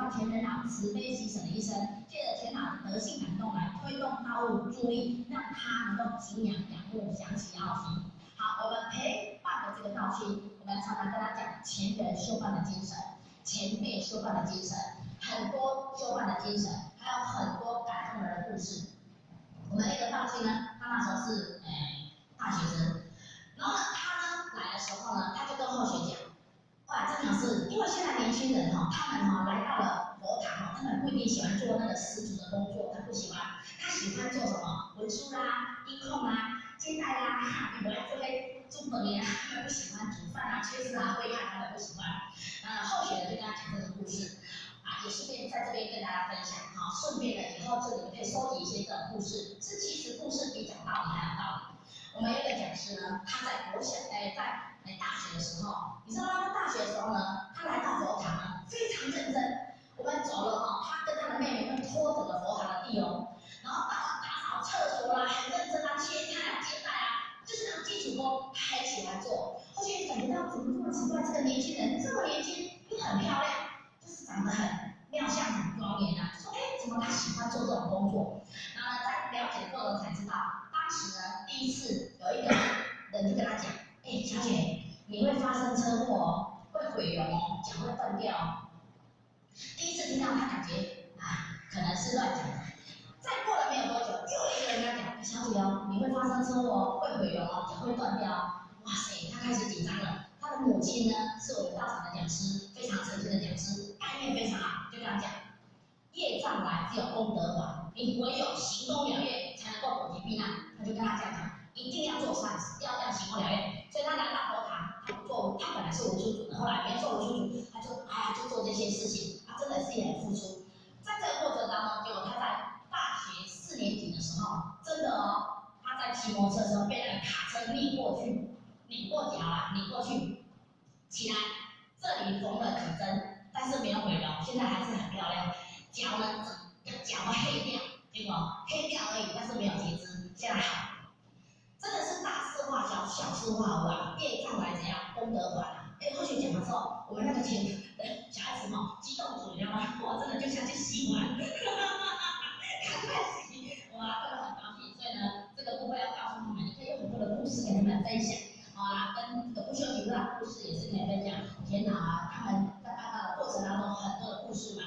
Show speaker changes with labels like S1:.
S1: 到前人啊慈悲喜舍的一生，借着前人的德性感动来推动道路助力，让他能够敬仰仰慕想起奥行。好，我们陪伴的这个道心，我们常常跟他讲前人修办的精神，前辈修办的精神，很多修办的精神，还有很多感动人的故事。我们一个道心呢，他那时候是大学生，然后呢，他呢来的时候呢，他就跟后学讲。哇，真的是，因为现在年轻人哈，他们哈来到了佛堂哈，他们不一定喜欢做那个师徒的工作，他不喜欢，他喜欢做什么文书啦、音控啦、接待啦，你们这些中本人他们不喜欢煮饭啊、切丝啊、煨菜，他们不喜欢。后学的就跟他讲这个故事啊，也顺便在这边跟大家分享哈，顺便的以后这里面可以收集一些这种故事，其实故事比讲道理还有道理。我们有一个讲师呢，他在国小在大学的时候，你知道他在大学的时候呢，他来到佛堂呢，非常认真。我们走了哈，他跟他的妹妹会拖整个佛堂的地哦，然后打扫厕所啦，很认真啊，切菜啊、接待啊，就是那种基础功，他很喜欢做。而且感觉到怎么这么奇怪，这个年轻人这么年轻又很漂亮，就是长得很貌相很庄严啊，就说怎么他喜欢做这种工作？然后呢，在了解的过程才知道，当时呢第一次有一个人就跟他讲，小姐，你会发生车祸哦，会毁容哦，脚会断掉哦。第一次听到他感觉可能是乱讲的。再过了没有多久，又一个人跟他讲，小姐哦，你会发生车祸哦，会毁容哦，脚会断掉哦。哇塞，他开始紧张了。他的母亲呢，是我们道场的讲师，非常诚心的讲师，概念非常好，就跟他讲，业障来只有功德还，你唯有行功了愿，才能够躲避避难。他就跟他这样讲，一定要做善事，要行功了愿。所以他来到佛堂，他不做，他本来是文书组的，后来没做文书组，他就做这些事情，他真的是也很付出。在这个过程当中，结果他在大学4年级的时候，真的哦，他在骑摩托车的时候被那个卡车碾过去，碾过脚啊，碾过去，起来，这里缝了几针，但是没有毁容，现在还是很漂亮。脚呢，整个脚黑掉，结果黑掉而已，但是没有截肢，现在好。真的是大事化小，小事化无啊！业障来怎样，功德还啊！后续讲的时候，我们那个小孩子哈，激动住，你知道吗？哇，真的就像去洗碗，赶快洗！哇，真的很高兴。所以呢，这个部分要告诉你们，你可以有很多的故事跟他们分享，跟这个不修行的故事也是可以分享。天哪，他们在办道的过程当中很多的故事嘛。